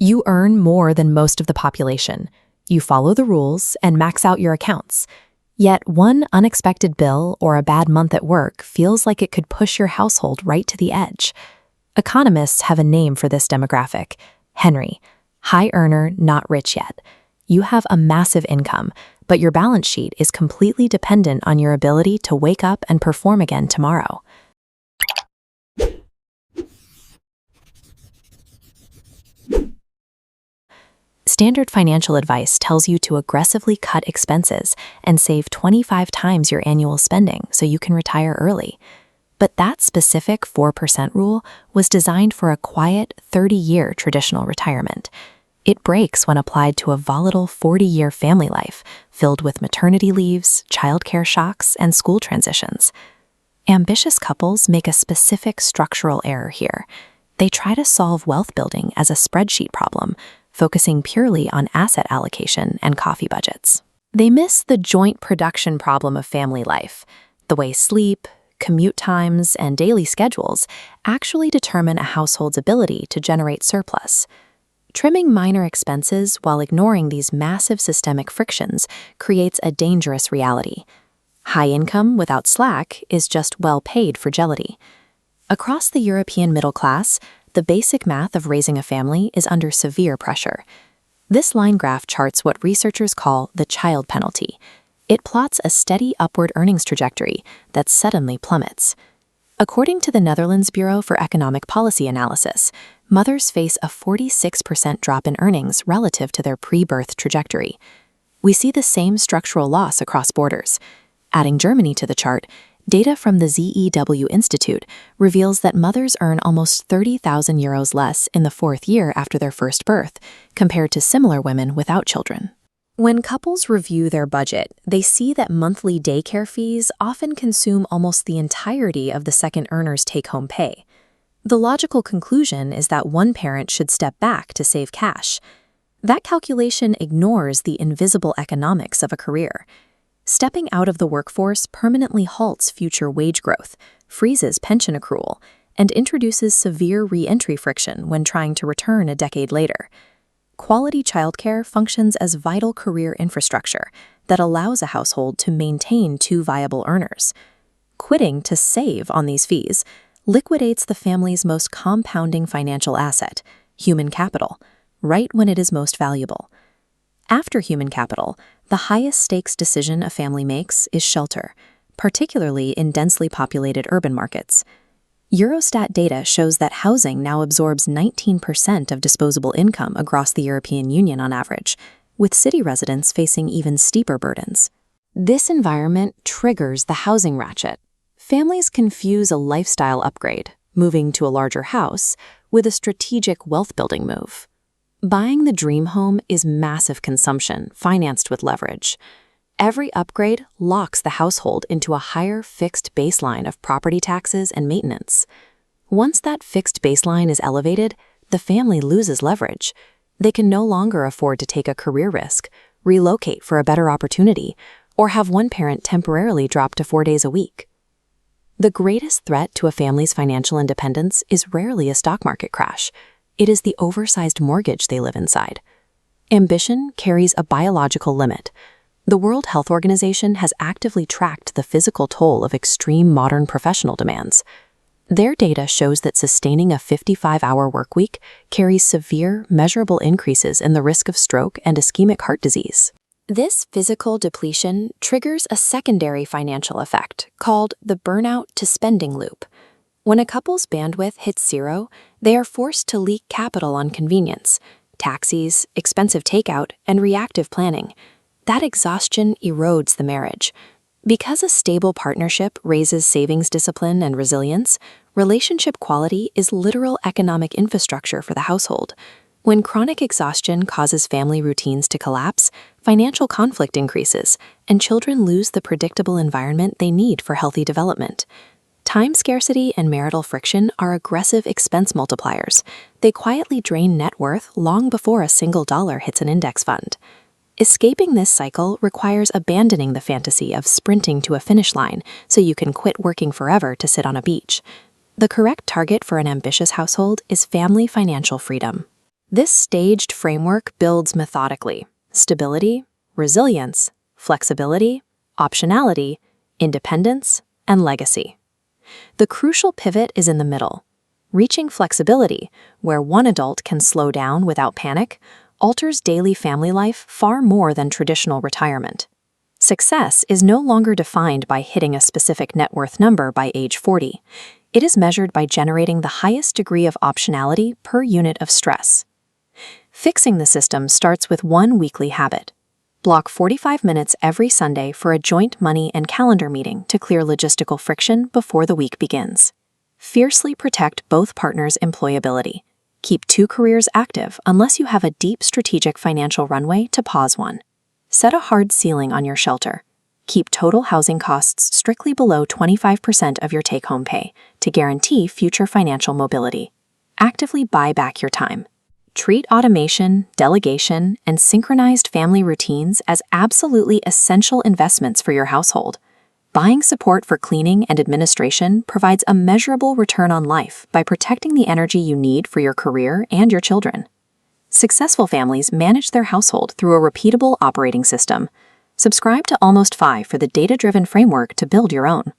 You earn more than most of the population. You follow the rules and max out your accounts. Yet one unexpected bill or a bad month at work feels like it could push your household right to the edge. Economists have a name for this demographic: Henry, high earner, not rich yet. You have a massive income, but your balance sheet is completely dependent on your ability to wake up and perform again tomorrow. Standard financial advice tells you to aggressively cut expenses and save 25 times your annual spending so you can retire early. But that specific 4% rule was designed for a quiet 30-year traditional retirement. It breaks when applied to a volatile 40-year family life filled with maternity leaves, childcare shocks, and school transitions. Ambitious couples make a specific structural error here. They try to solve wealth building as a spreadsheet problem, focusing purely on asset allocation and coffee budgets. They miss the joint production problem of family life, the way sleep, commute times, and daily schedules actually determine a household's ability to generate surplus. Trimming minor expenses while ignoring these massive systemic frictions creates a dangerous reality. High income without slack is just well-paid fragility. Across the European middle class, the basic math of raising a family is under severe pressure. This line graph charts what researchers call the child penalty. It plots a steady upward earnings trajectory that suddenly plummets. According to the Netherlands Bureau for Economic Policy Analysis, mothers face a 46% drop in earnings relative to their pre-birth trajectory. We see the same structural loss across borders. Adding Germany to the chart, data from the ZEW Institute reveals that mothers earn almost 30,000 euros less in the fourth year after their first birth, compared to similar women without children. When couples review their budget, they see that monthly daycare fees often consume almost the entirety of the second earner's take-home pay. The logical conclusion is that one parent should step back to save cash. That calculation ignores the invisible economics of a career. Stepping out of the workforce permanently halts future wage growth, freezes pension accrual, and introduces severe re-entry friction when trying to return a decade later. Quality childcare functions as vital career infrastructure that allows a household to maintain two viable earners. Quitting to save on these fees liquidates the family's most compounding financial asset, human capital, right when it is most valuable. After human capital, the highest stakes decision a family makes is shelter, particularly in densely populated urban markets. Eurostat data shows that housing now absorbs 19% of disposable income across the European Union on average, with city residents facing even steeper burdens. This environment triggers the housing ratchet. Families confuse a lifestyle upgrade, moving to a larger house, with a strategic wealth-building move. Buying the dream home is massive consumption, financed with leverage. Every upgrade locks the household into a higher fixed baseline of property taxes and maintenance. Once that fixed baseline is elevated, the family loses leverage. They can no longer afford to take a career risk, relocate for a better opportunity, or have one parent temporarily drop to 4 days a week. The greatest threat to a family's financial independence is rarely a stock market crash. It is the oversized mortgage they live inside. Ambition carries a biological limit. The World Health Organization has actively tracked the physical toll of extreme modern professional demands. Their data shows that sustaining a 55-hour workweek carries severe, measurable increases in the risk of stroke and ischemic heart disease. This physical depletion triggers a secondary financial effect called the burnout to spending loop. When a couple's bandwidth hits zero, they are forced to leak capital on convenience, taxis, expensive takeout, and reactive planning. That exhaustion erodes the marriage. Because a stable partnership raises savings discipline and resilience, relationship quality is literal economic infrastructure for the household. When chronic exhaustion causes family routines to collapse, financial conflict increases, and children lose the predictable environment they need for healthy development. Time scarcity and marital friction are aggressive expense multipliers. They quietly drain net worth long before a single dollar hits an index fund. Escaping this cycle requires abandoning the fantasy of sprinting to a finish line so you can quit working forever to sit on a beach. The correct target for an ambitious household is family financial freedom. This staged framework builds methodically: stability, resilience, flexibility, optionality, independence, and legacy. The crucial pivot is in the middle. Reaching flexibility, where one adult can slow down without panic, alters daily family life far more than traditional retirement. Success is no longer defined by hitting a specific net worth number by age 40. It is measured by generating the highest degree of optionality per unit of stress. Fixing the system starts with one weekly habit. Block 45 minutes every Sunday for a joint money and calendar meeting to clear logistical friction before the week begins. Fiercely protect both partners' employability. Keep 2 careers active unless you have a deep strategic financial runway to pause one. Set a hard ceiling on your shelter. Keep total housing costs strictly below 25% of your take-home pay to guarantee future financial mobility. Actively buy back your time. Treat automation, delegation, and synchronized family routines as absolutely essential investments for your household. Buying support for cleaning and administration provides a measurable return on life by protecting the energy you need for your career and your children. Successful families manage their household through a repeatable operating system. Subscribe to almostFI for the data-driven framework to build your own.